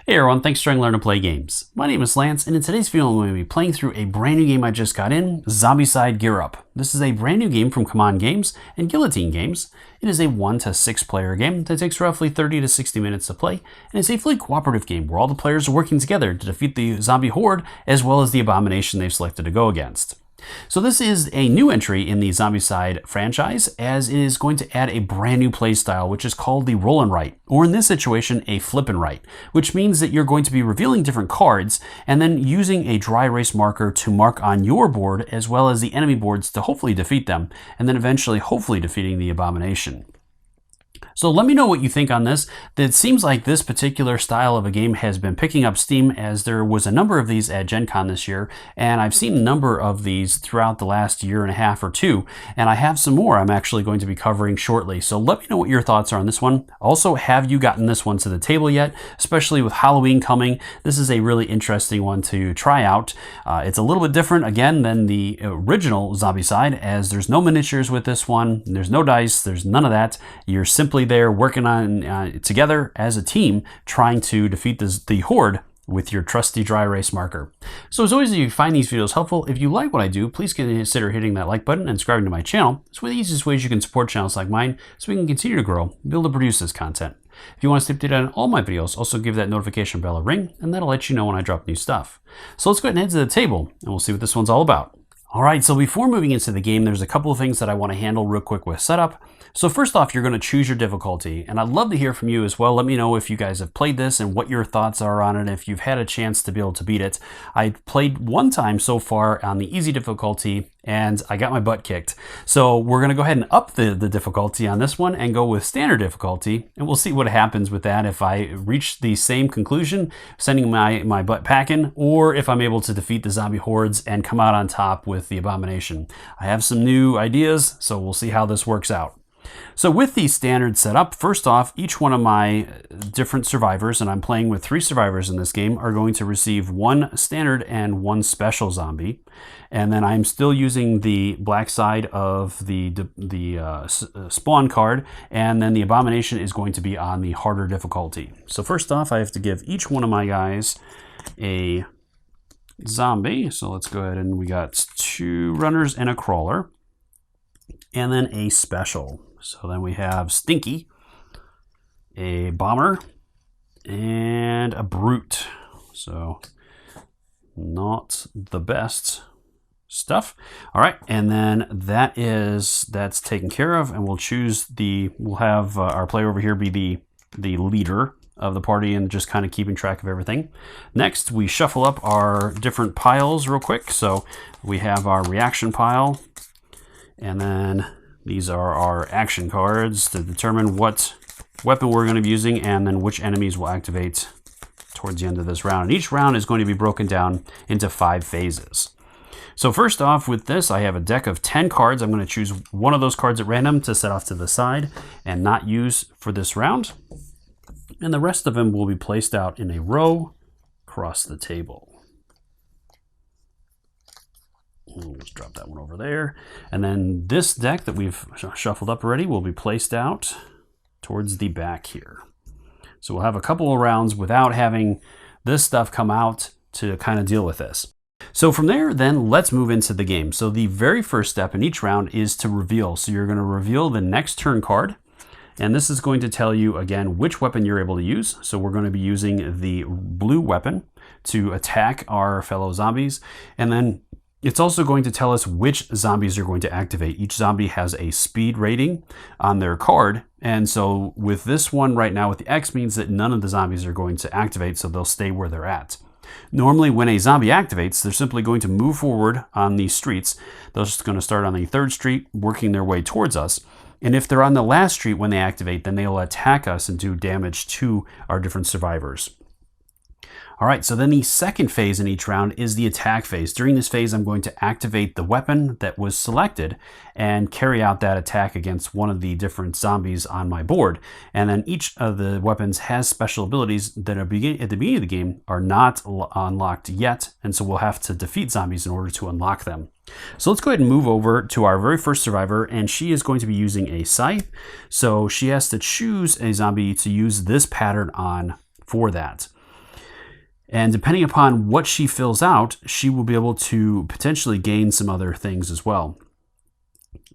Hey everyone, thanks for trying to learn to play games. My name is Lance, and in today's video I'm going to be playing through a brand new game I just got in, Zombicide Gear Up. This is a brand new game from CMON Games and Guillotine Games. It is a 1 to 6 player game that takes roughly 30 to 60 minutes to play, and it's a fully cooperative game where all the players are working together to defeat the zombie horde as well as the abomination they've selected to go against. So this is a new entry in the Zombicide franchise, as it is going to add a brand new playstyle, which is called the roll and write, or in this situation, a flip and write, which means that you're going to be revealing different cards and then using a dry erase marker to mark on your board as well as the enemy boards to hopefully defeat them, and then eventually hopefully defeating the abomination. So let me know what you think on this. It seems like this particular style of a game has been picking up steam, as there was a number of these at Gen Con this year, and I've seen a number of these throughout the last year and a half or two, and I have some more I'm actually going to be covering shortly. So let me know what your thoughts are on this one. Also, have you gotten this one to the table yet? Especially with Halloween coming, this is a really interesting one to try out. It's a little bit different, again, than the original Zombicide, as there's no miniatures with this one, there's no dice, there's none of that. You're simply there working on together as a team, trying to defeat the horde with your trusty dry erase marker. So as always, if you find these videos helpful, if you like what I do, please consider hitting that like button and subscribing to my channel. It's one of the easiest ways you can support channels like mine, so we can continue to grow and be able to produce this content. If you want to stay updated on all my videos, also give that notification bell a ring, and that'll let you know when I drop new stuff. So let's go ahead and head to the table, and we'll see what this one's all about. Alright, so before moving into the game, there's a couple of things that I want to handle real quick with setup. So first off, you're going to choose your difficulty, and I'd love to hear from you as well. Let me know if you guys have played this and what your thoughts are on it, if you've had a chance to be able to beat it. I played one time so far on the easy difficulty, and I got my butt kicked. So we're going to go ahead and up the difficulty on this one and go with standard difficulty, and we'll see what happens with that, if I reach the same conclusion, sending my butt packing, or if I'm able to defeat the zombie hordes and come out on top with the abomination. I have some new ideas, so we'll see how this works out. So with the standard setup, first off, each one of my different survivors, and I'm playing with 3 survivors in this game, are going to receive 1 standard and 1 special zombie. And then I'm still using the black side of the spawn card, and then the abomination is going to be on the harder difficulty. So first off, I have to give each one of my guys a zombie. So let's go ahead, and we got 2 runners and a crawler, and then a special. So then we have Stinky, a bomber, and a brute. So not the best stuff. All right, and then that's taken care of, and we'll have our player over here be the leader of the party and just kind of keeping track of everything. Next, we shuffle up our different piles real quick. So we have our reaction pile, and then these are our action cards to determine what weapon we're going to be using and then which enemies will activate towards the end of this round. And each round is going to be broken down into 5 phases. So first off, with this, I have a deck of 10 cards. I'm going to choose one of those cards at random to set off to the side and not use for this round. And the rest of them will be placed out in a row across the table. We'll just drop that one over there. And then this deck that we've shuffled up already will be placed out towards the back here. So we'll have a couple of rounds without having this stuff come out to kind of deal with this. So from there, then let's move into the game. So the very first step in each round is to reveal. So you're going to reveal the next turn card. And this is going to tell you, again, which weapon you're able to use. So we're going to be using the blue weapon to attack our fellow zombies. And then it's also going to tell us which zombies are going to activate. Each zombie has a speed rating on their card. And so with this one right now, with the X, means that none of the zombies are going to activate, so they'll stay where they're at. Normally, when a zombie activates, they're simply going to move forward on these streets. They're just going to start on the 3rd street, working their way towards us. And if they're on the last street when they activate, then they'll attack us and do damage to our different survivors. All right, so then the second phase in each round is the attack phase. During this phase, I'm going to activate the weapon that was selected and carry out that attack against one of the different zombies on my board. And then each of the weapons has special abilities that at the beginning of the game are not unlocked yet, and so we'll have to defeat zombies in order to unlock them. So let's go ahead and move over to our very first survivor, and she is going to be using a scythe. So she has to choose a zombie to use this pattern on for that. And depending upon what she fills out, she will be able to potentially gain some other things as well.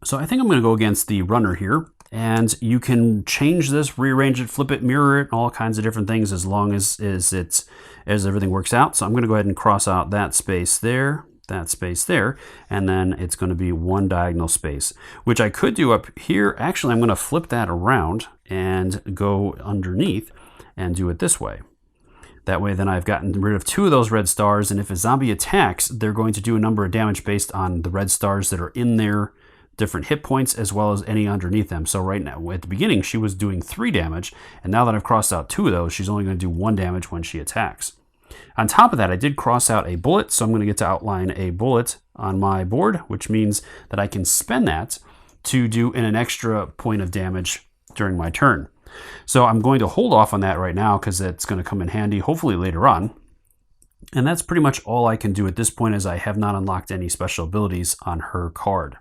So I think I'm going to go against the runner here. And you can change this, rearrange it, flip it, mirror it, all kinds of different things as long as everything works out. So I'm going to go ahead and cross out that space there, and then it's going to be one diagonal space, which I could do up here. Actually, I'm going to flip that around and go underneath and do it this way. That way, then I've gotten rid of 2 of those red stars, and if a zombie attacks, they're going to do a number of damage based on the red stars that are in their different hit points as well as any underneath them. So right now, at the beginning, she was doing 3 damage, and now that I've crossed out 2 of those, she's only going to do 1 damage when she attacks. On top of that, I did cross out a bullet, so I'm going to get to outline a bullet on my board, which means that I can spend that to do an extra point of damage during my turn. So I'm going to hold off on that right now because it's going to come in handy, hopefully later on. And that's pretty much all I can do at this point, as I have not unlocked any special abilities on her card.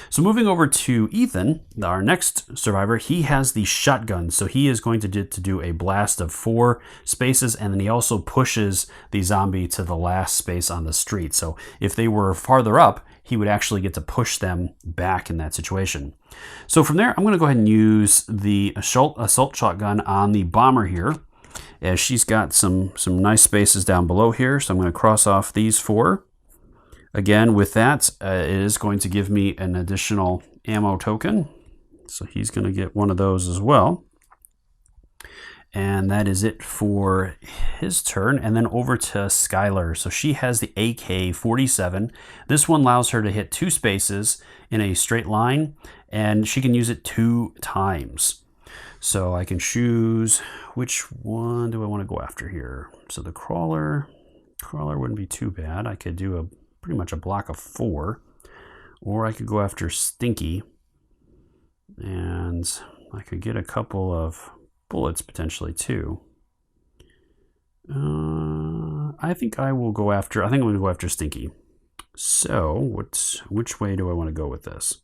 So moving over to Ethan, our next survivor, he has the shotgun. So he is going to do a blast of 4 spaces, and then he also pushes the zombie to the last space on the street. So if they were farther up, he would actually get to push them back in that situation. So from there, I'm going to go ahead and use the assault shotgun on the bomber here, as she's got some nice spaces down below here. So I'm going to cross off these 4. Again, with that, it is going to give me an additional ammo token. So he's going to get one of those as well. And that is it for his turn. And then over to Skylar. So she has the AK-47. This one allows her to hit 2 spaces in a straight line, and she can use it 2 times. So I can choose which one do I want to go after here. So the crawler wouldn't be too bad. I could do pretty much a block of 4, or I could go after Stinky, and I could get a couple of bullets potentially too. I think I'm going to go after Stinky. So which way do I want to go with this?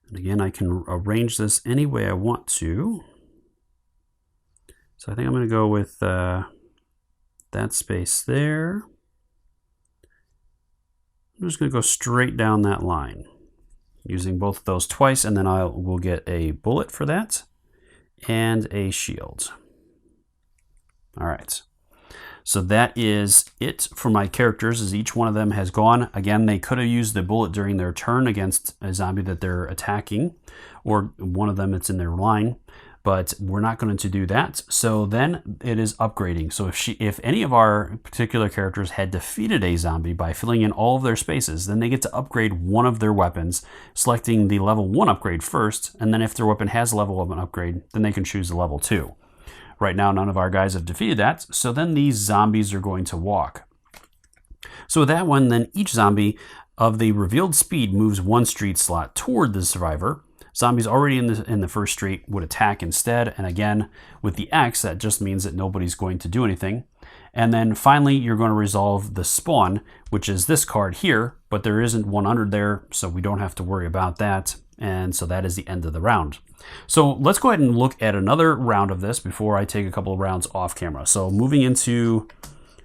And again, I can arrange this any way I want to. So I think I'm going to go with that space there. I'm just going to go straight down that line, using both of those twice, and then I will get a bullet for that and a shield. All right. So that is it for my characters, as each one of them has gone. Again, they could have used the bullet during their turn against a zombie that they're attacking, or one of them that's in their line. But we're not going to do that. So then it is upgrading. So if any of our particular characters had defeated a zombie by filling in all of their spaces, then they get to upgrade one of their weapons, selecting the level 1 upgrade first, and then if their weapon has a level 1 upgrade, then they can choose the level 2. Right now, none of our guys have defeated that, so then these zombies are going to walk. So with that one, then each zombie of the revealed speed moves 1 street slot toward the survivor. Zombies already in the first street would attack instead, and again, with the X, that just means that nobody's going to do anything. And then finally, you're going to resolve the spawn, which is this card here, but there isn't one under there, so we don't have to worry about that. And so that is the end of the round. So let's go ahead and look at another round of this before I take a couple of rounds off camera. So moving into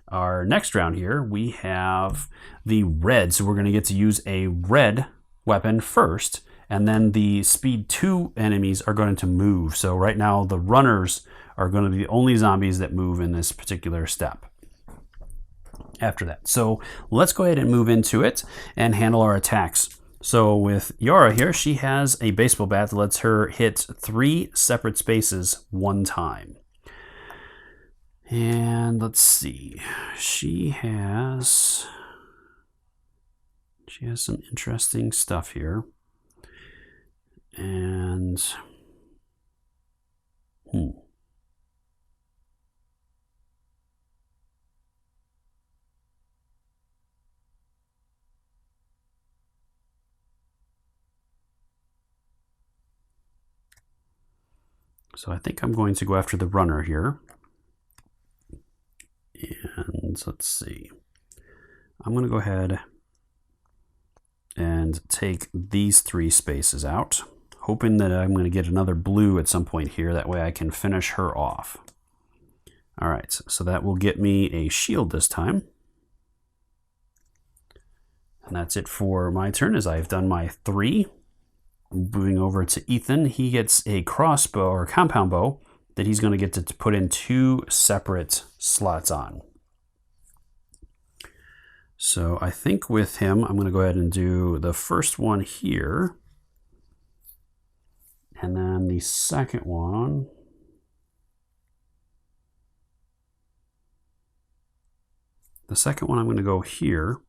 our next round here, we have the red. So we're going to get to use a red weapon first, and then the speed 2 enemies are going to move. So right now the runners are going to be the only zombies that move in this particular step after that. So let's go ahead and move into it and handle our attacks. So with Yara here, she has a baseball bat that lets her hit 3 separate spaces 1 time. And let's see, she has some interesting stuff here. And so I think I'm going to go after the runner here. And let's see, I'm going to go ahead and take these 3 spaces out, hoping that I'm going to get another blue at some point here. That way I can finish her off. All right, so that will get me a shield this time. And that's it for my turn, as I've done my 3. Moving over to Ethan, he gets a crossbow or compound bow that he's going to get to put in 2 separate slots on. So I think with him, I'm going to go ahead and do the first one here. And then the second one. The second one I'm going to go here.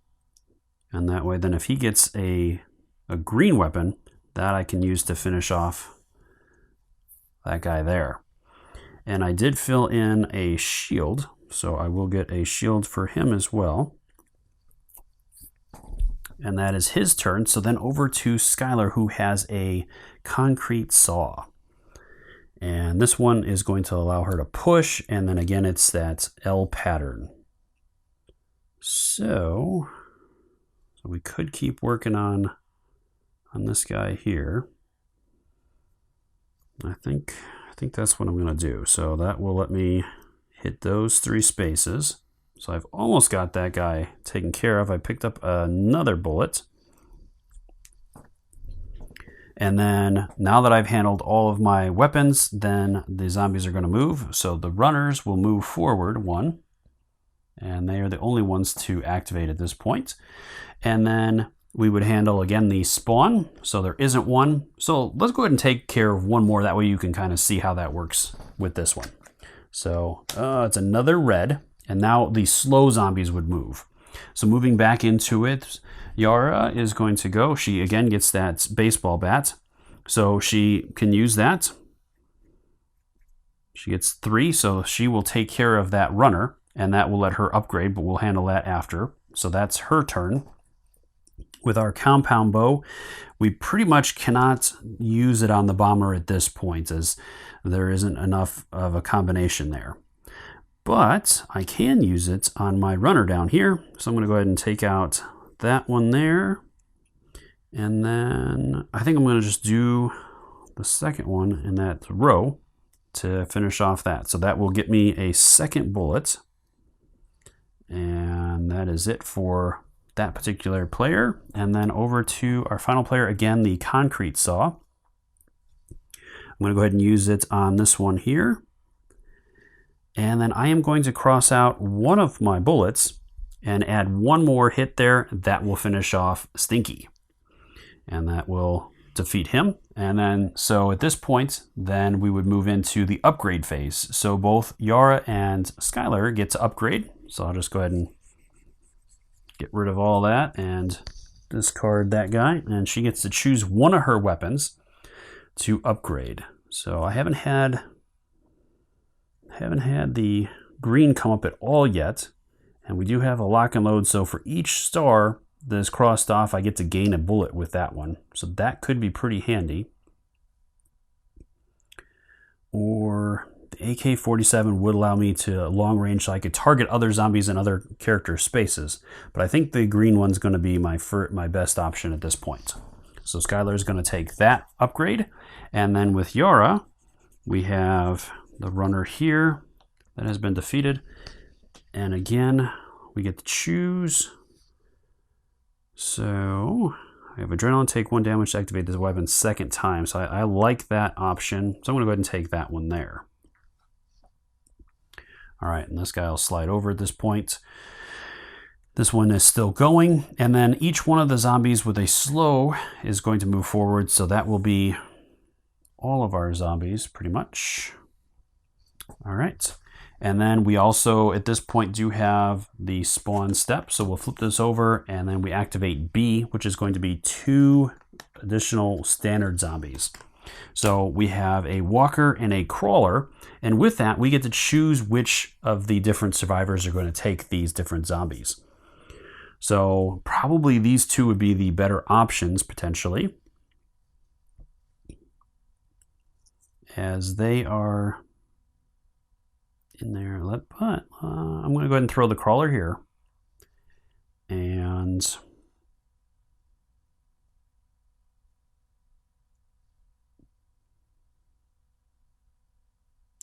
And that way, then if he gets a green weapon, that I can use to finish off that guy there. And I did fill in a shield, so I will get a shield for him as well. And that is his turn. So then over to Skylar, who has a concrete saw. And this one is going to allow her to push, and then again it's that L pattern. So we could keep working on this guy here. I think that's what I'm going to do. So that will let me hit those 3 spaces. So I've almost got that guy taken care of. I picked up another bullet. And then now that I've handled all of my weapons, then the zombies are going to move. So the runners will move forward 1. And they are the only ones to activate at this point. And then we would handle again the spawn. So there isn't one. So let's go ahead and take care of one more. That way you can kind of see how that works with this one. So it's another red. And now the slow zombies would move. So moving back into it, Yara is going to go. She again gets that baseball bat. So she can use that. She gets 3. So she will take care of that runner. And that will let her upgrade, but we'll handle that after. So that's her turn. With our compound bow, we pretty much cannot use it on the bomber at this point, as there isn't enough of a combination there. But I can use it on my runner down here. So I'm going to go ahead and take out that one there. And then I think I'm going to just do the second one in that row to finish off that. So that will get me a second bullet. And that is it for that particular player. And then over to our final player, again, the concrete saw. I'm going to go ahead and use it on this one here. And then I am going to cross out one of my bullets and add one more hit there. That will finish off Stinky. And that will defeat him. And then, so at this point, then we would move into the upgrade phase. So both Yara and Skylar get to upgrade. So I'll just go ahead and get rid of all that and discard that guy. And she gets to choose one of her weapons to upgrade. So I haven't had the green come up at all yet. And we do have a lock and load. So for each star that is crossed off, I get to gain a bullet with that one. So that could be pretty handy. Or the AK-47 would allow me to long range, so I could target other zombies in other character spaces. But I think the green one's going to be my best option at this point. So Skylar is going to take that upgrade. And then with Yara, we have the runner here that has been defeated. And again, we get to choose. So I have adrenaline, take 1 damage to activate this weapon second time. So I like that option. So I'm going to go ahead and take that one there. All right, and this guy will slide over at this point. This one is still going. And then each one of the zombies with a slow is going to move forward. So that will be all of our zombies pretty much. All right. And then we also, at this point, do have the spawn step. So we'll flip this over and then we activate B, which is going to be 2 additional standard zombies. So we have a walker and a crawler. And with that, we get to choose which of the different survivors are going to take these different zombies. So probably these 2 would be the better options potentially, as they are in there. But I'm going to go ahead and throw the crawler here. And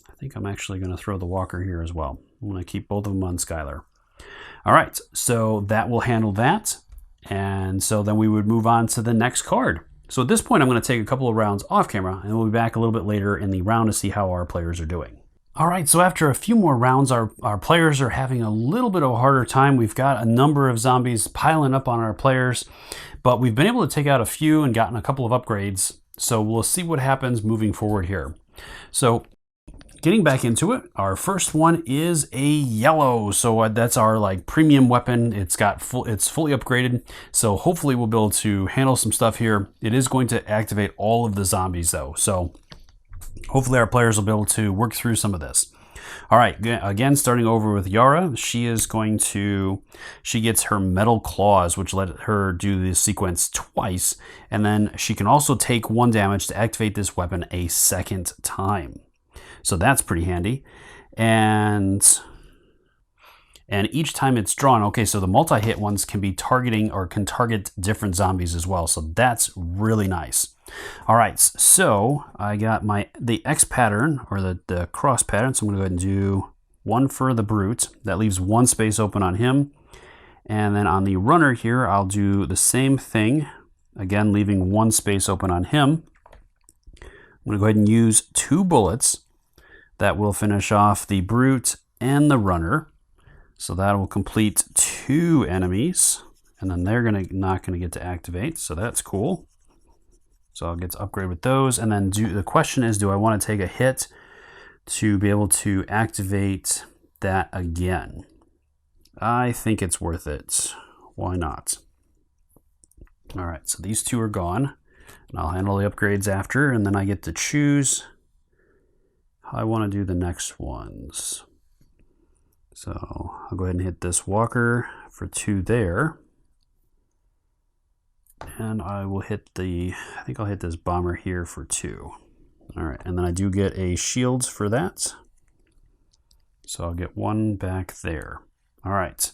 I think I'm actually going to throw the walker here as well. I'm going to keep both of them on Skylar. All right, so that will handle that. And so then we would move on to the next card. So at this point, I'm going to take a couple of rounds off camera, and we'll be back a little bit later in the round to see how our players are doing. All right, so after a few more rounds, our players are having a little bit of a harder time. We've got a number of zombies piling up on our players, but we've been able to take out a few and gotten a couple of upgrades. So we'll see what happens moving forward here. So getting back into it, our first one is a yellow. So that's our like premium weapon. It's fully upgraded. So hopefully we'll be able to handle some stuff here. It is going to activate all of the zombies though. So hopefully our players will be able to work through some of this. All right, again, starting over with Yara, she gets her metal claws, which let her do the sequence twice. And then she can also take 1 damage to activate this weapon a second time. So that's pretty handy. And each time it's drawn, okay, so the multi-hit ones can be targeting or can target different zombies as well. So that's really nice. All right, so I got the X pattern or the cross pattern. So I'm going to go ahead and do 1 for the brute. That leaves 1 space open on him. And then on the runner here, I'll do the same thing. Again, leaving 1 space open on him. I'm going to go ahead and use 2 bullets. That will finish off the brute and the runner. So that will complete 2 enemies. And then they're not going to get to activate. So that's cool. So I'll get to upgrade with those. And then the question is, do I want to take a hit to be able to activate that again? I think it's worth it. Why not? All right, so these 2 are gone. And I'll handle the upgrades after. And then I get to choose how I want to do the next ones. So I'll go ahead and hit this walker for 2 there. And I will I think I'll hit this bomber here for 2. All right, and then I do get a shield for that. So I'll get 1 back there. All right,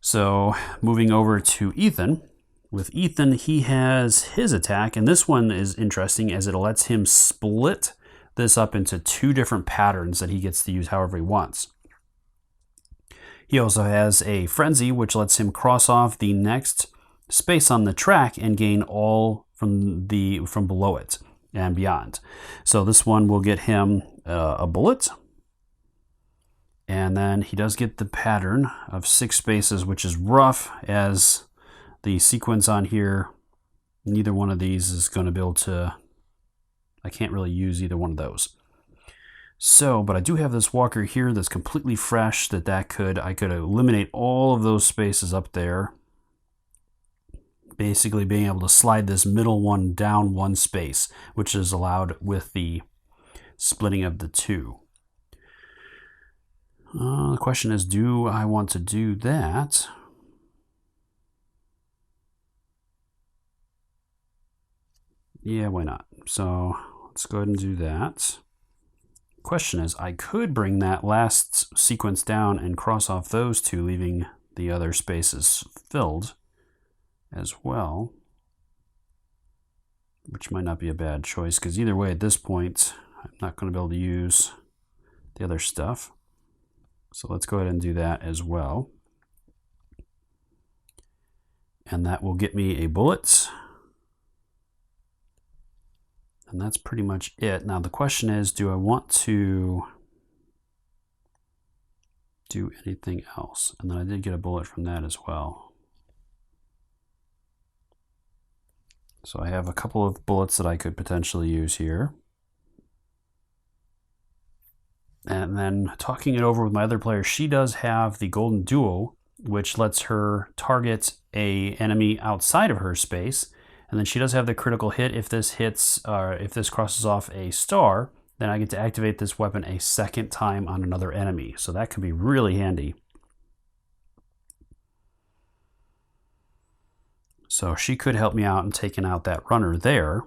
so moving over to Ethan. With Ethan, he has his attack, and this one is interesting as it lets him split this up into 2 different patterns that he gets to use however he wants. He also has a frenzy, which lets him cross off the next space on the track and gain all from below it and beyond. So this one will get him a bullet, and then he does get the pattern of 6 spaces, which is rough as the sequence on here. Neither one of these is going to be able to. I can't really use either one of those. So, but I do have this walker here that's completely fresh. I could eliminate all of those spaces up there. Basically being able to slide this middle one down 1 space, which is allowed with the splitting of the 2. The question is, do I want to do that? Yeah, why not? So let's go ahead and do that. Question is, I could bring that last sequence down and cross off those 2, leaving the other spaces filled as well, which might not be a bad choice because either way at this point I'm not going to be able to use the other stuff. So let's go ahead and do that as well, and that will get me a bullet, and that's pretty much it. Now the question is, do I want to do anything else? And then I did get a bullet from that as well. So I have a couple of bullets that I could potentially use here. And then talking it over with my other player, she does have the golden duo, which lets her target an enemy outside of her space. And then she does have the critical hit. If this hits, if this crosses off a star, then I get to activate this weapon a second time on another enemy. So that could be really handy. So she could help me out in taking out that runner there.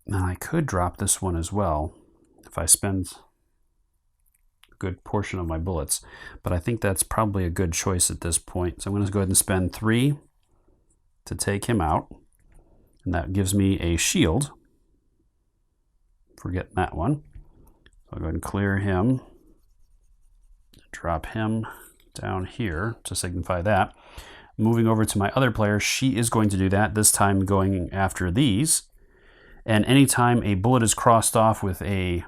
And I could drop this one as well if I spend a good portion of my bullets. But I think that's probably a good choice at this point. So I'm going to go ahead and spend 3 to take him out. And that gives me a shield. Forgetting that one. So I'll go ahead and clear him. Drop him down here to signify that. Moving over to my other player, she is going to do that, this time going after these. And anytime a bullet is crossed off with a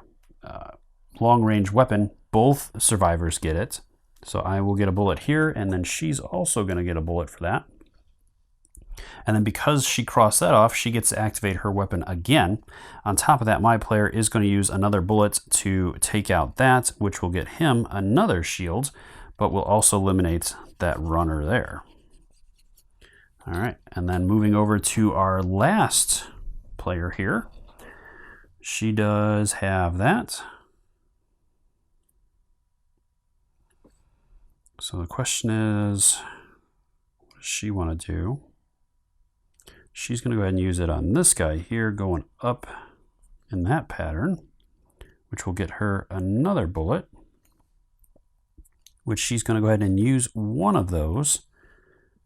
long-range weapon, both survivors get it. So I will get a bullet here, and then she's also going to get a bullet for that. And then because she crossed that off, she gets to activate her weapon again. On top of that, my player is going to use another bullet to take out that, which will get him another shield, but will also eliminate that runner there. All right, and then moving over to our last player here. She does have that. So the question is, what does she want to do? She's going to go ahead and use it on this guy here, going up in that pattern, which will get her another bullet, which she's going to go ahead and use one of those,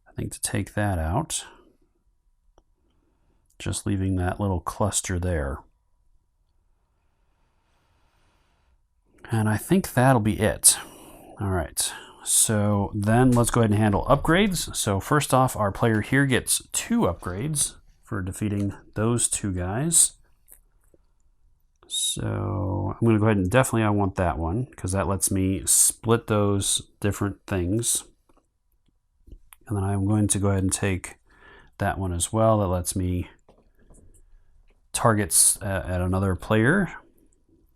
I think, to take that out. Just leaving that little cluster there. And I think that'll be it. All right. So then let's go ahead and handle upgrades. So first off, our player here gets 2 upgrades for defeating those 2 guys. So I'm going to go ahead and definitely I want that one because that lets me split those different things. And then I'm going to go ahead and take that one as well. That lets me targets at another player.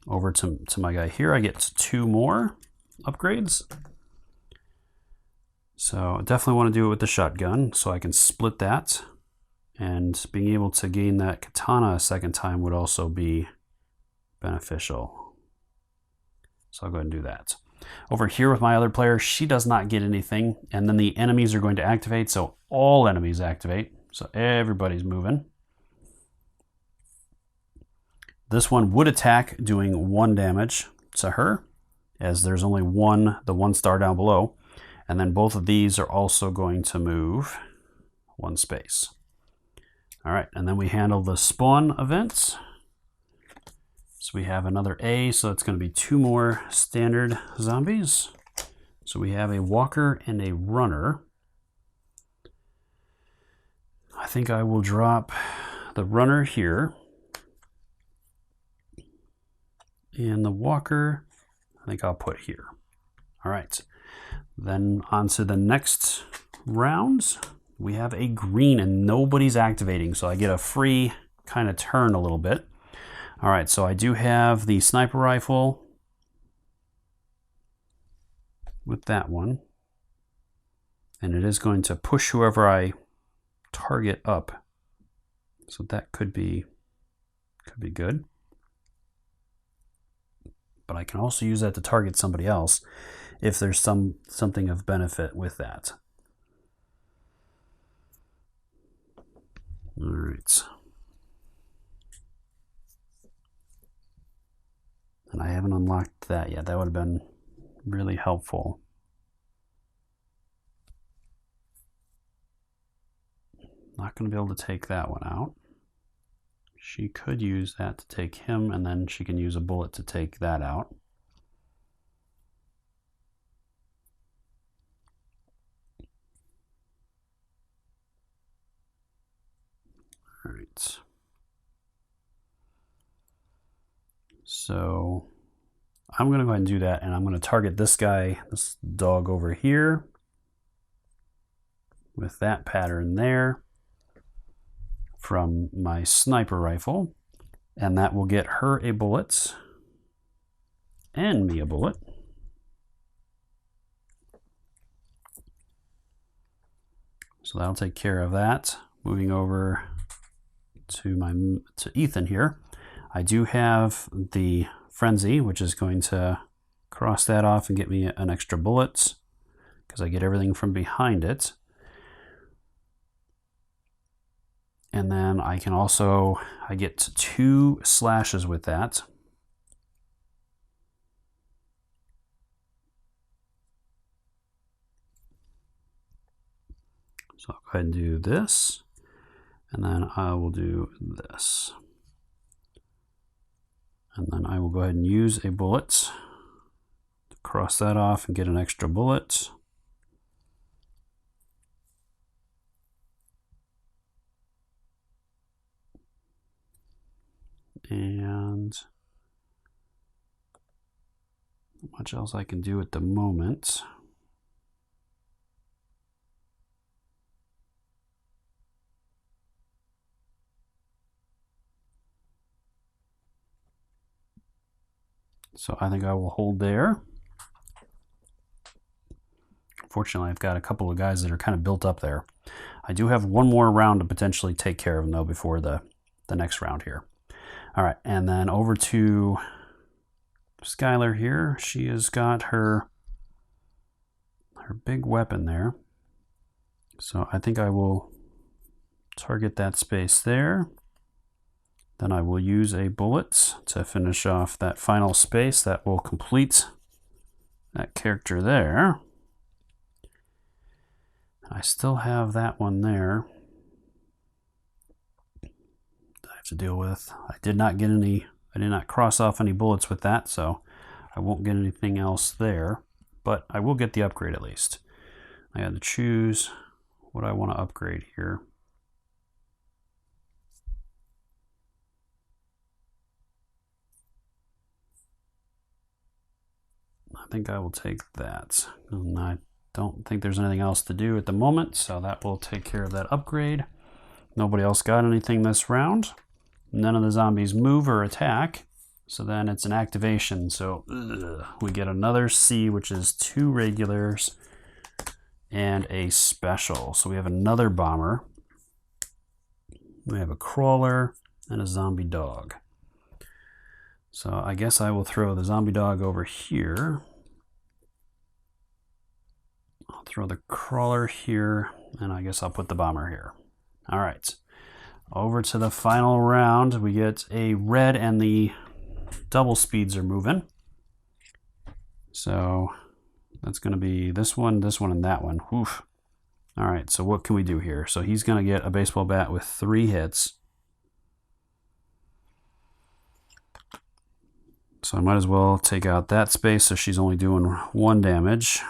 Over to my guy here, I get 2 more upgrades. So definitely want to do it with the shotgun so I can split that, and being able to gain that katana a second time would also be beneficial. So I'll go ahead and do that. Over here with my other player, she does not get anything, and then the enemies are going to activate, so all enemies activate. So everybody's moving. This one would attack, doing 1 damage to her, as there's only the 1 star down below. And then both of these are also going to move 1 space. All right, and then we handle the spawn events. So we have another A, so it's going to be 2 more standard zombies. So we have a walker and a runner. I think I will drop the runner here. And the walker, I think I'll put here. All right. Then on to the next rounds. We have a green and nobody's activating, so I get a free kind of turn a little bit. All right, so I do have the sniper rifle with that one. And it is going to push whoever I target up. So that could be good. But I can also use that to target somebody else if there's something of benefit with that. All right. And I haven't unlocked that yet. That would have been really helpful. Not going to be able to take that one out. She could use that to take him, and then she can use a bullet to take that out. All right. So I'm going to go ahead and do that, and I'm going to target this guy, this dog over here, with that pattern there from my sniper rifle, and that will get her a bullet and me a bullet. So that'll take care of that. Moving over to Ethan here. I do have the frenzy, which is going to cross that off and get me an extra bullet because I get everything from behind it. And then I can also, I get 2 slashes with that. So I'll go ahead and do this. And then I will do this. And then I will go ahead and use a bullet to cross that off and get an extra bullet. And not much else I can do at the moment. So I think I will hold there. Fortunately, I've got a couple of guys that are kind of built up there. I do have one more round to potentially take care of them, though, before the next round here. All right, and then over to Skylar here. She has got her big weapon there. So I think I will target that space there. Then I will use a bullet to finish off that final space. That will complete that character there. I still have that one there that I have to deal with. I did not get any, I did not cross off any bullets with that, so I won't get anything else there, but I will get the upgrade at least. I had to choose what I want to upgrade here. I think I will take that. And I don't think there's anything else to do at the moment, so that will take care of that upgrade. Nobody else got anything this round. None of the zombies move or attack, so then it's an activation. So we get another C, which is 2 regulars and a special. So we have another bomber. We have a crawler and a zombie dog. So I guess I will throw the zombie dog over here. I'll throw the crawler here, and I guess I'll put the bomber here. All right, over to the final round. We get a red, and the double speeds are moving. So that's going to be this one, and that one. Oof. All right, so what can we do here? So he's going to get a baseball bat with 3 hits. So I might as well take out that space so she's only doing 1 damage.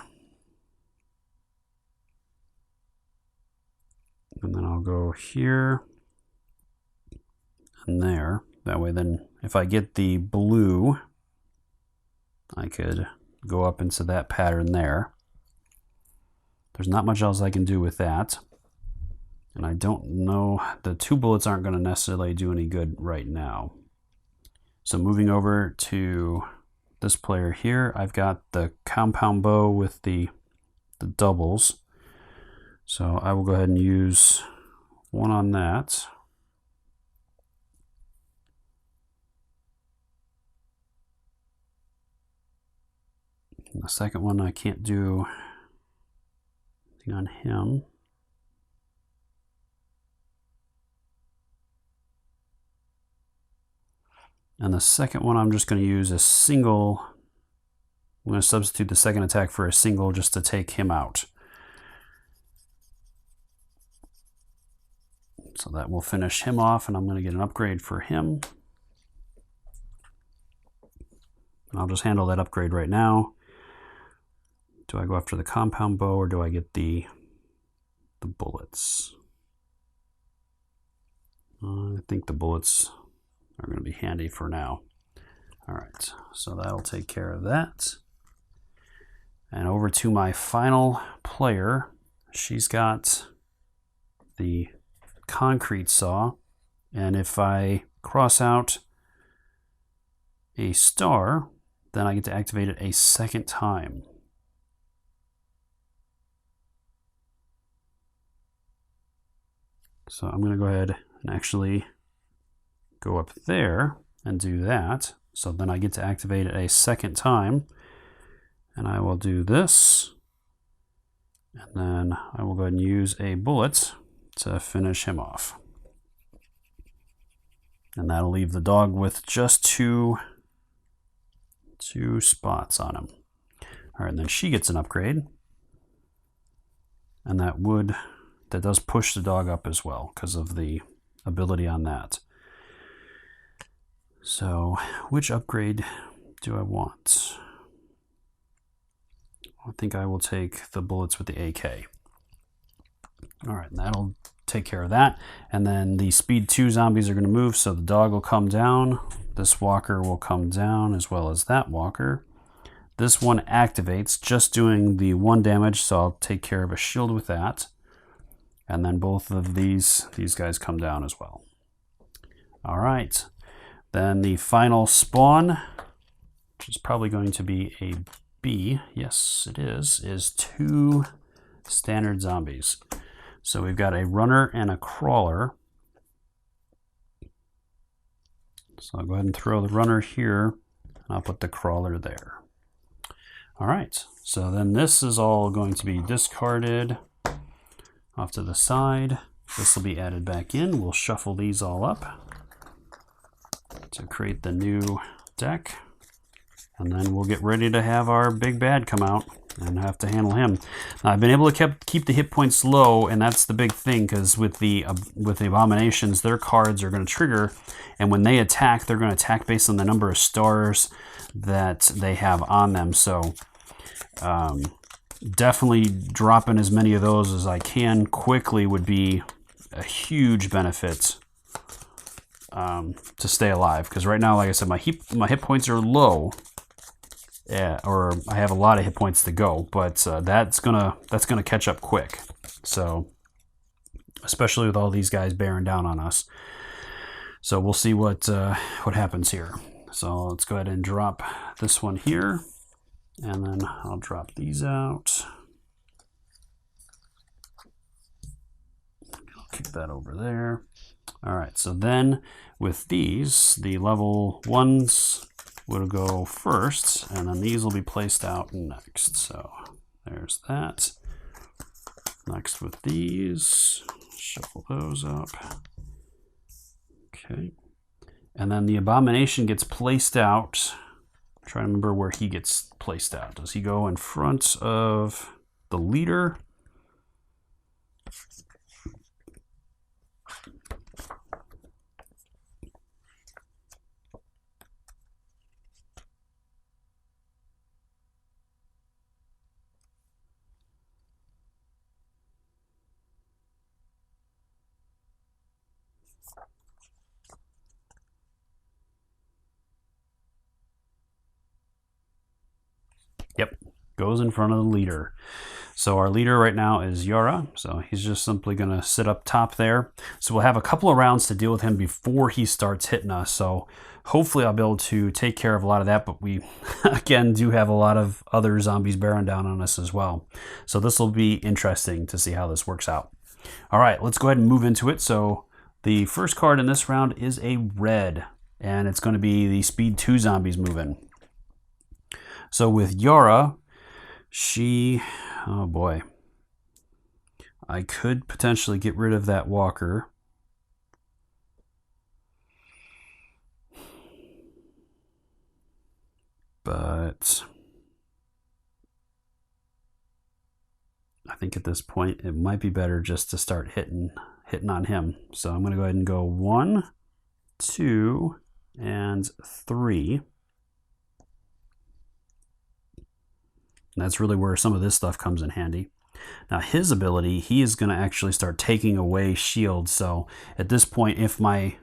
And then I'll go here and there. That way then if I get the blue, I could go up into that pattern there. There's not much else I can do with that. And I don't know, the 2 bullets aren't going to necessarily do any good right now. So moving over to this player here, I've got the compound bow with the doubles. So I will go ahead and use 1 on that. And the second one I can't do anything on him. And the second one I'm just going to use a single. I'm going to substitute the second attack for a single just to take him out. So that will finish him off, and I'm going to get an upgrade for him. And I'll just handle that upgrade right now. Do I go after the compound bow, or do I get the bullets? I think the bullets are going to be handy for now. All right, so that'll take care of that. And over to my final player. She's got the concrete saw, and if I cross out a star, then I get to activate it a second time. So I'm going to go ahead and actually go up there and do that. So then I get to activate it a second time. And I will do this. And then I will go ahead and use a bullet to finish him off. And that'll leave the dog with just two spots on him. All right, and then she gets an upgrade. And that would that does push the dog up as well because of the ability on that. So which upgrade do I want? I think I will take the bullets with the AK. All right, and that'll take care of that. And then the speed 2 zombies are going to move, so the dog will come down. This walker will come down as well as that walker. This one activates, just doing the 1 damage, so I'll take care of a shield with that. And then both of these guys come down as well. All right, then the final spawn, which is probably going to be a B, yes it is 2 standard zombies. So we've got a runner and a crawler. So I'll go ahead and throw the runner here, and I'll put the crawler there. All right, so then this is all going to be discarded off to the side. This will be added back in. We'll shuffle these all up to create the new deck. And then we'll get ready to have our big bad come out and have to handle him. Now, I've been able to keep the hit points low, and that's the big thing, because with the abominations, their cards are going to trigger, and when they attack, they're going to attack based on the number of stars that they have on them. So definitely dropping as many of those as I can quickly would be a huge benefit to stay alive. Because right now, like I said, my hit points are low. Yeah, or I have a lot of hit points to go, but that's gonna catch up quick. So, especially with all these guys bearing down on us. So we'll see what happens here. So let's go ahead and drop this one here, and then I'll drop these out. I'll kick that over there. All right. So then with these, the level 1s will go first, and then these will be placed out next. So there's that. Next with these, shuffle those up. Okay. And then the abomination gets placed out. I'm trying to remember where he gets placed out. Does he go in front of the leader? Yep, goes in front of the leader. So our leader right now is Yara, so he's just simply going to sit up top there. So we'll have a couple of rounds to deal with him before he starts hitting us. So hopefully I'll be able to take care of a lot of that, but we, again, do have a lot of other zombies bearing down on us as well. So this will be interesting to see how this works out. All right, let's go ahead and move into it. So the first card in this round is a red, and it's going to be the speed 2 zombies moving. So with Yara, oh boy, I could potentially get rid of that walker. But I think at this point it might be better just to start hitting on him. So I'm going to go ahead and go 1, 2, and 3. And that's really where some of this stuff comes in handy. Now his ability, he is going to actually start taking away shields. So at this point, if my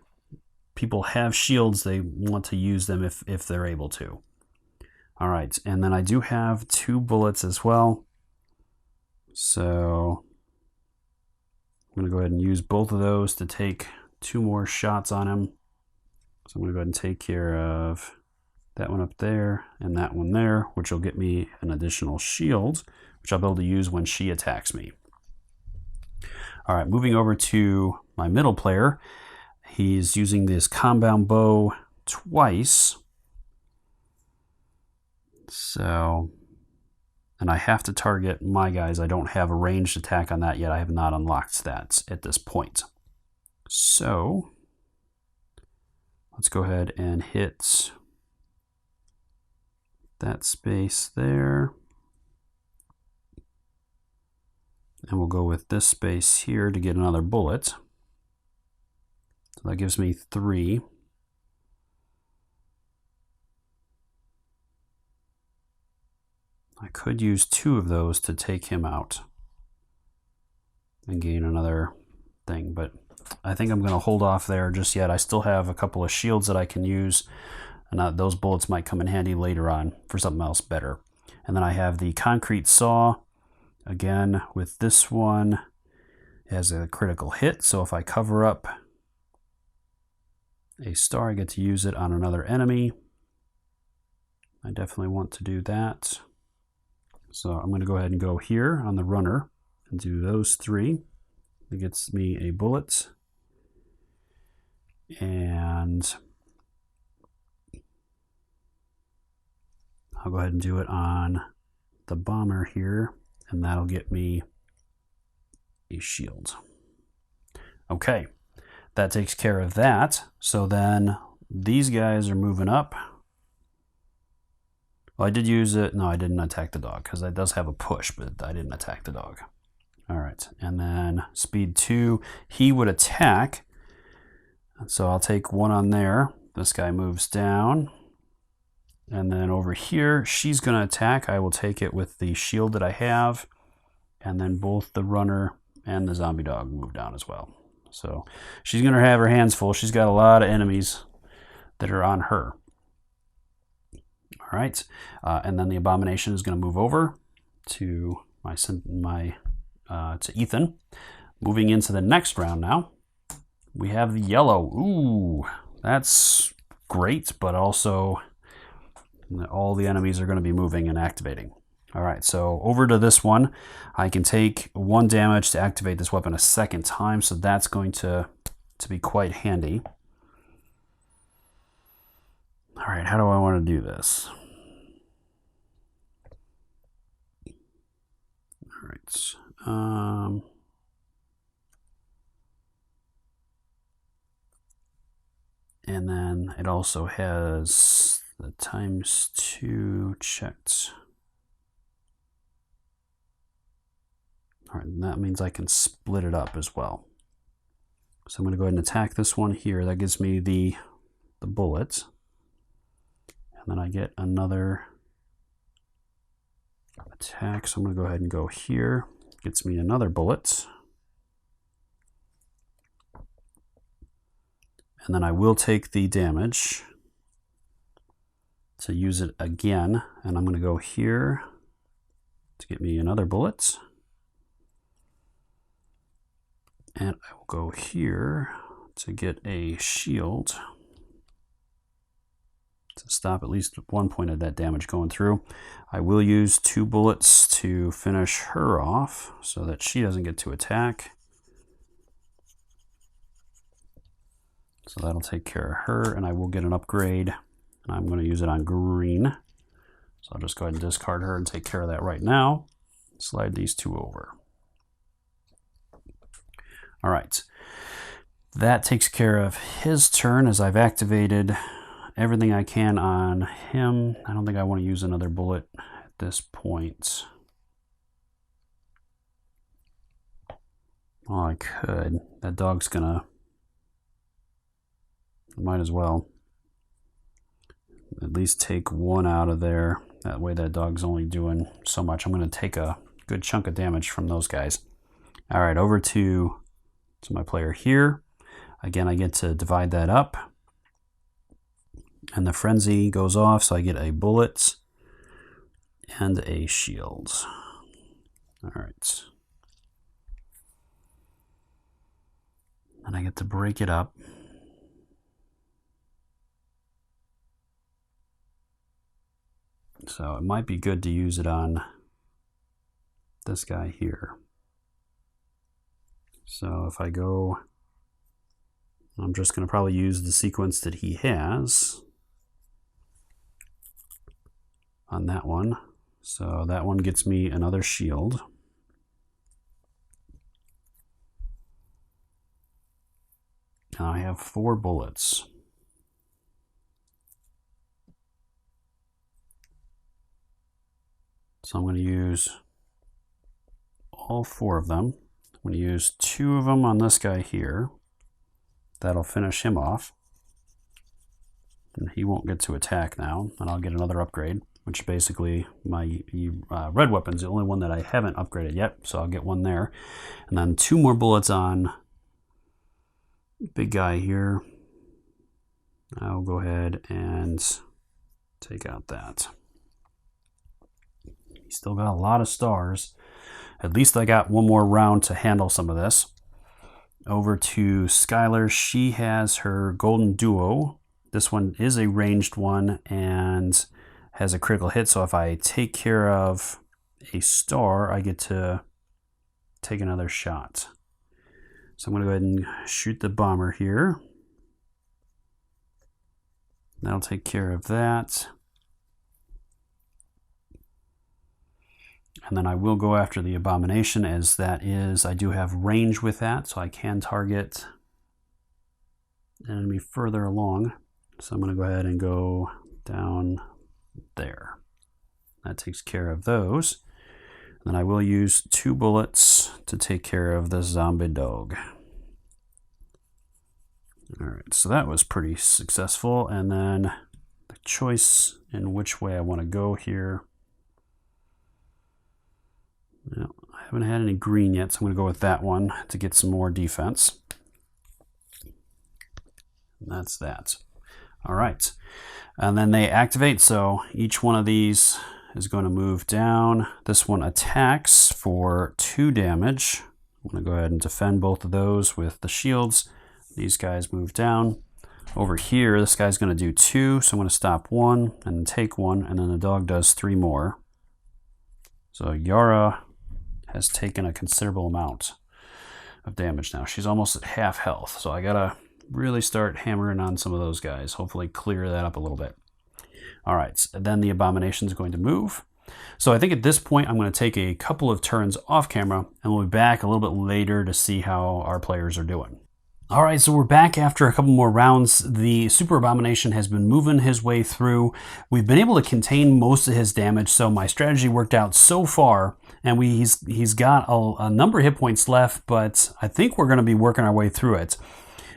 people have shields, they want to use them if they're able to. All right, and then I do have 2 bullets as well. So I'm going to go ahead and use both of those to take 2 more shots on him. So I'm going to go ahead and take care of that one up there and that one there, which will get me an additional shield, which I'll be able to use when she attacks me. All right, moving over to my middle player. He's using this compound bow twice. So, and I have to target my guys. I don't have a ranged attack on that yet. I have not unlocked that at this point. So let's go ahead and hit that space there. And we'll go with this space here to get another bullet. So that gives me 3. I could use 2 of those to take him out and gain another thing, but I think I'm going to hold off there just yet. I still have a couple of shields that I can use, and those bullets might come in handy later on for something else better. And then I have the concrete saw. Again, with this one, it has a critical hit, so if I cover up a star, I get to use it on another enemy. I definitely want to do that. So I'm going to go ahead and go here on the runner and do those 3. It gets me a bullet. And I'll go ahead and do it on the bomber here, and that'll get me a shield. Okay, that takes care of that. So then these guys are moving up. Well, I did use it. No, I didn't attack the dog because it does have a push, but I didn't attack the dog. All right, and then speed 2, he would attack. So I'll take 1 on there. This guy moves down. And then over here, she's going to attack. I will take it with the shield that I have. And then both the runner and the zombie dog move down as well. So she's going to have her hands full. She's got a lot of enemies that are on her. All right, and then the abomination is going to move over to to Ethan. Moving into the next round now, we have the yellow. Ooh, that's great, but also all the enemies are going to be moving and activating. All right, so over to this one, I can take 1 damage to activate this weapon a second time, so that's going to be quite handy. All right, how do I want to do this? All right. And then it also has the ×2 checked. All right, and that means I can split it up as well. So I'm going to go ahead and attack this one here. That gives me the bullet. And then I get another attack. So I'm going to go ahead and go here. Gets me another bullet. And then I will take the damage to use it again. And I'm going to go here to get me another bullet. And I will go here to get a shield to stop at least 1 point of that damage going through. I will use 2 bullets to finish her off so that she doesn't get to attack. So that'll take care of her, and I will get an upgrade. And I'm going to use it on green. So I'll just go ahead and discard her and take care of that right now. Slide these 2 over. All right. That takes care of his turn as I've activated everything I can on him. I don't think I want to use another bullet at this point. Well, I could. That dog's gonna... Might as well. At least take 1 out of there. That way that dog's only doing so much. I'm going to take a good chunk of damage from those guys. All right, over to my player here. Again, I get to divide that up. And the frenzy goes off, so I get a bullet and a shield. All right. And I get to break it up. So it might be good to use it on this guy here. So if I go, I'm just going to probably use the sequence that he has on that one. So that one gets me another shield. Now I have 4 bullets. So I'm going to use all 4 of them. I'm going to use 2 of them on this guy here. That'll finish him off. And he won't get to attack now, and I'll get another upgrade, which basically my red weapon's the only one that I haven't upgraded yet, so I'll get one there. And then 2 more bullets on big guy here. I'll go ahead and take out that. He's still got a lot of stars. At least I got one more round to handle some of this. Over to Skylar. She has her golden duo. This one is a ranged one and has a critical hit, so if I take care of a star, I get to take another shot. So I'm going to go ahead and shoot the bomber here. That'll take care of that. And then I will go after the abomination, as that is, I do have range with that, so I can target an enemy further along. So I'm going to go ahead and go down there. That takes care of those. And then I will use 2 bullets to take care of the zombie dog. Alright, so that was pretty successful. And then the choice in which way I want to go here. No, I haven't had any green yet, so I'm going to go with that one to get some more defense. And that's that. All right, and then they activate, so each one of these is going to move down. This one attacks for 2 damage. I'm going to go ahead and defend both of those with the shields. These guys move down. Over here, this guy's going to do 2, so I'm going to stop 1 and take 1, and then the dog does 3 more. So Yara has taken a considerable amount of damage now. She's almost at half health, so I gotta really start hammering on some of those guys. Hopefully clear that up a little bit. All right, so then the abomination is going to move. So I think at this point I'm going to take a couple of turns off camera, and we'll be back a little bit later to see how our players are doing. All right, so we're back after a couple more rounds. The super abomination has been moving his way through. We've been able to contain most of his damage, so my strategy worked out so far, and he's got a number of hit points left, but I think we're going to be working our way through it.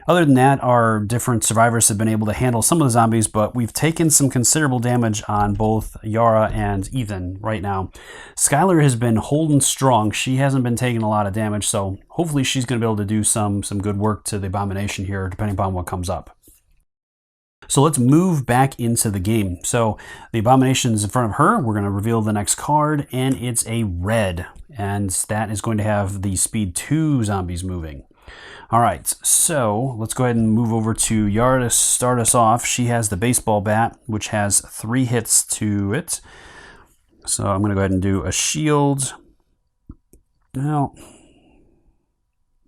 Other than that, our different survivors have been able to handle some of the zombies, but we've taken some considerable damage on both Yara and Ethan right now. Skylar has been holding strong. She hasn't been taking a lot of damage, so hopefully she's going to be able to do some good work to the abomination here, depending upon what comes up. So let's move back into the game. So the abomination is in front of her. We're going to reveal the next card, and it's a red, and that is going to have the speed 2 zombies moving. All right, so let's go ahead and move over to Yara to start us off. She has the baseball bat, which has 3 hits to it. So I'm going to go ahead and do a shield. Well,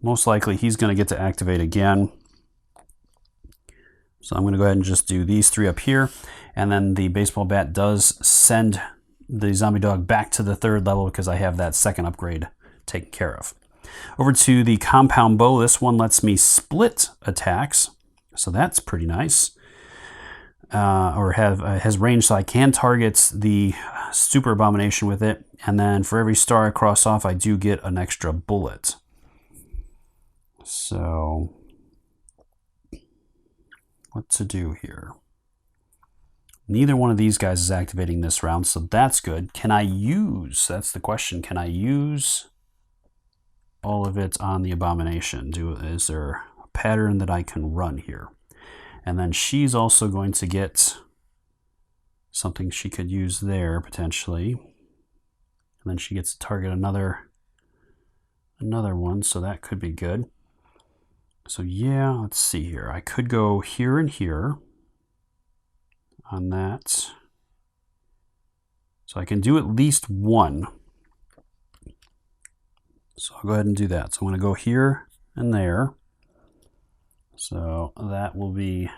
most likely he's going to get to activate again. So I'm going to go ahead and just do these 3 up here. And then the baseball bat does send the zombie dog back to the 3rd level because I have that 2nd upgrade taken care of. Over to the compound bow. This one lets me split attacks, so that's pretty nice. Has range, so I can target the super abomination with it, and then for every star I cross off, I do get an extra bullet. So, what to do here? Neither one of these guys is activating this round, so that's good. Can I use? That's the question. Can I use all of it on the abomination? Is there a pattern that I can run here? And then she's also going to get something she could use there potentially, and then she gets to target another one, so that could be good. So yeah, let's see here. I could go here and here on that, so I can do at least 1. So I'll go ahead and do that. So I'm going to go here and there. So that will be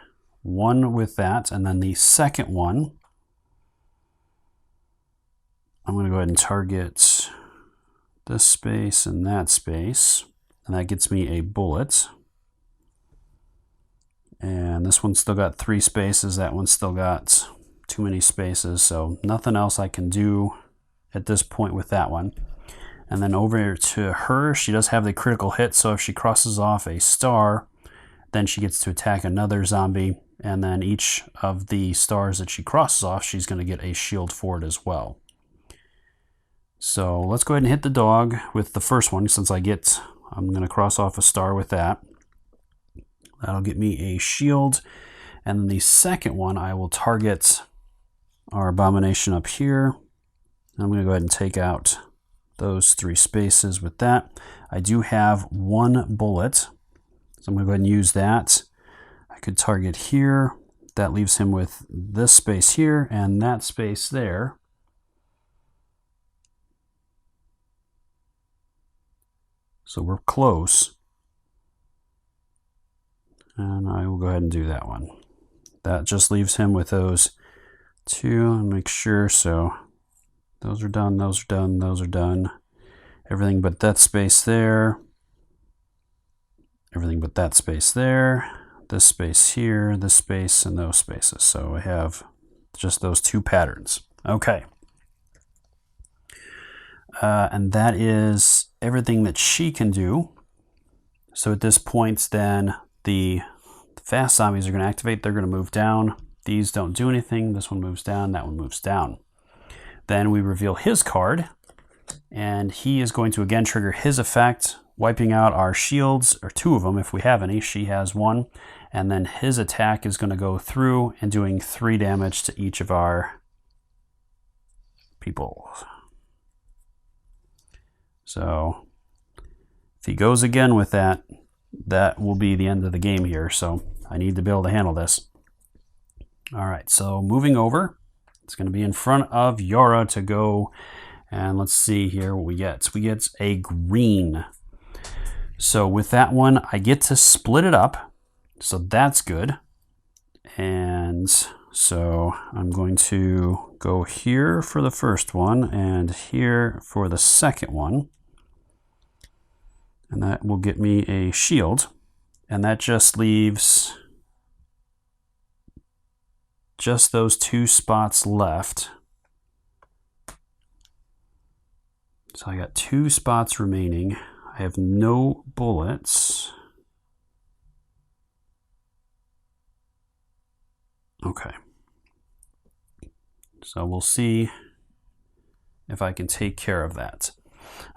1 with that. And then the second one, I'm going to go ahead and target this space and that space. And that gets me a bullet. And this one's still got 3 spaces. That one's still got too many spaces. So nothing else I can do at this point with that one. And then over to her, she does have the critical hit, so if she crosses off a star, then she gets to attack another zombie, and then each of the stars that she crosses off, she's going to get a shield for it as well. So let's go ahead and hit the dog with the first one, since I'm going to cross off a star with that. That'll get me a shield. And then the second one, I will target our abomination up here. I'm going to go ahead and take out those 3 spaces with that. I do have 1 bullet, so I'm going to go ahead and use that. I could target here. That leaves him with this space here and that space there. So we're close. And I will go ahead and do that one. That just leaves him with those 2, and make sure, so those are done, those are done, those are done. Everything but that space there. Everything but that space there. This space here, this space, and those spaces. So I have just those 2 patterns. Okay. And that is everything that she can do. So at this point, then the fast zombies are going to activate. They're going to move down. These don't do anything. This one moves down. That one moves down. Then we reveal his card, and he is going to again trigger his effect, wiping out our shields, or 2 of them if we have any. She has 1. And then his attack is going to go through and doing 3 damage to each of our people. So if he goes again with that, that will be the end of the game here. So I need to be able to handle this. All right, so moving over, it's going to be in front of Yara to go. And let's see here what we get. We get a green. So with that one, I get to split it up. So that's good. And so I'm going to go here for the first one and here for the second one. And that will get me a shield. And that just leaves just those 2 spots left. So I got 2 spots remaining. I have no bullets. Okay. So we'll see if I can take care of that.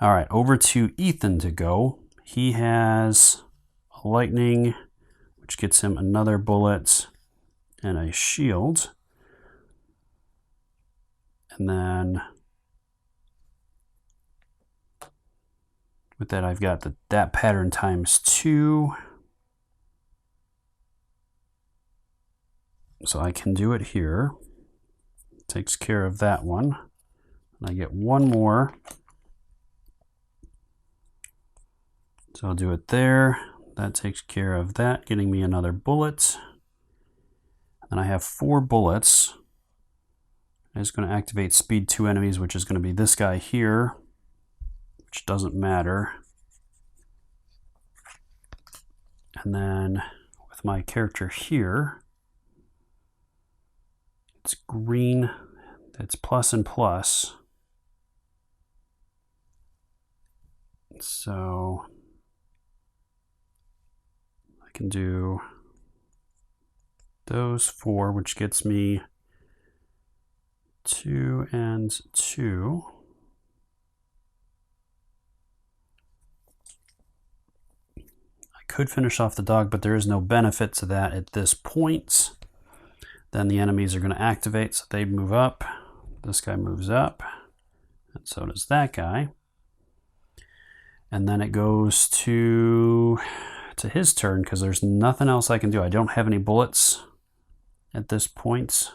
All right, over to Ethan to go. He has a lightning, which gets him another bullet and a shield. And then with that, I've got that pattern times 2. So I can do it here. Takes care of that one. And I get 1 more. So I'll do it there. That takes care of that, getting me another bullet. And I have 4 bullets. I'm just going to activate speed 2 enemies, which is going to be this guy here, which doesn't matter. And then with my character here, it's green, it's plus and plus. So I can do those 4, which gets me 2 and 2. I could finish off the dog, but there is no benefit to that at this point. Then the enemies are going to activate, so they move up. This guy moves up, and so does that guy. And then it goes to his turn, because there's nothing else I can do. I don't have any bullets at this point.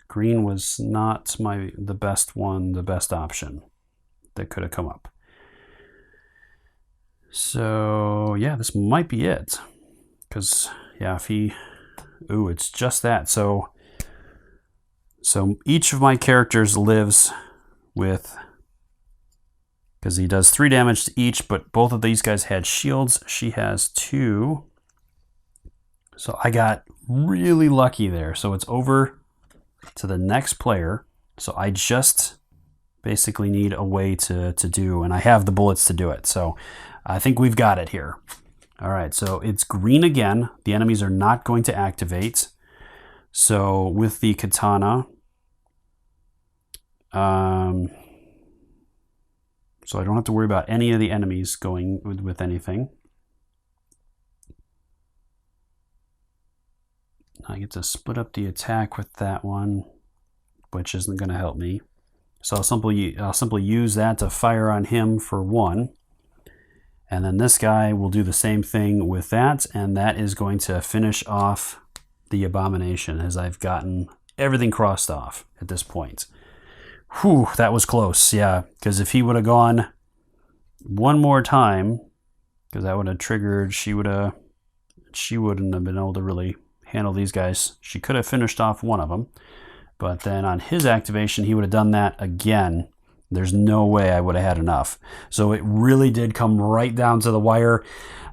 Green was not the best option that could have come up. So yeah, this might be it. Because yeah, it's just that. So each of my characters lives with, because he does 3 damage to each, but both of these guys had shields. She has 2. So I got really lucky there. So it's over to the next player. So I just basically need a way to do, and I have the bullets to do it. So I think we've got it here. All right, so it's green again. The enemies are not going to activate. So with the katana, so I don't have to worry about any of the enemies going with anything. I get to split up the attack with that one, which isn't going to help me. So I'll simply use that to fire on him for 1. And then this guy will do the same thing with that, and that is going to finish off the abomination, as I've gotten everything crossed off at this point. Whew, that was close, yeah, because if he would have gone one more time, because that would have triggered, she wouldn't have been able to really handle these guys. She could have finished off one of them, but then on his activation, he would have done that again. There's no way I would have had enough. So it really did come right down to the wire.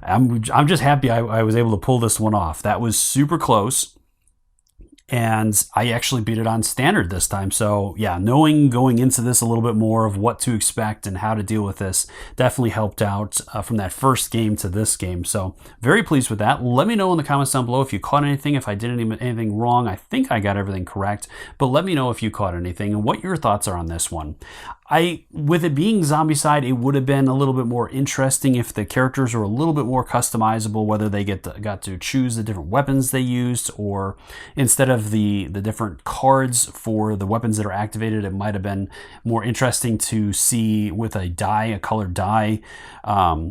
I'm just happy I was able to pull this one off. That was super close. And I actually beat it on standard this time. So yeah, knowing going into this a little bit more of what to expect and how to deal with this definitely helped out from that first game to this game. So very pleased with that. Let me know in the comments down below if you caught anything, if I did anything wrong. I think I got everything correct, but let me know if you caught anything and what your thoughts are on this one. With it being Zombicide, it would have been a little bit more interesting if the characters were a little bit more customizable, whether they got to choose the different weapons they used, or instead of the different cards for the weapons that are activated, it might have been more interesting to see with a die, a colored die,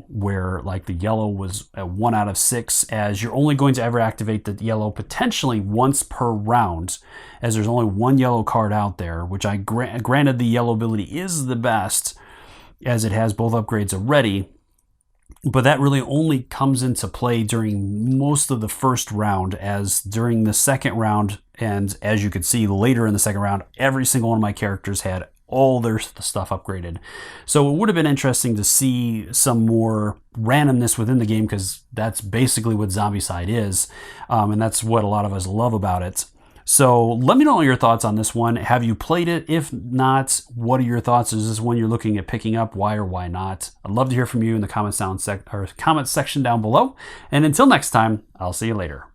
where like the yellow was a 1 out of 6, as you're only going to ever activate the yellow potentially once per round, as there's only 1 yellow card out there, which granted the yellow ability is the best, as it has both upgrades already, but that really only comes into play during most of the first round, as during the second round, and as you could see later in the second round, every single one of my characters had all their stuff upgraded. So it would have been interesting to see some more randomness within the game, because that's basically what Zombicide is, and that's what a lot of us love about it. So let me know your thoughts on this one. Have you played it? If not, what are your thoughts? Is this one you're looking at picking up? Why or why not? I'd love to hear from you in the comments section down below. And until next time, I'll see you later.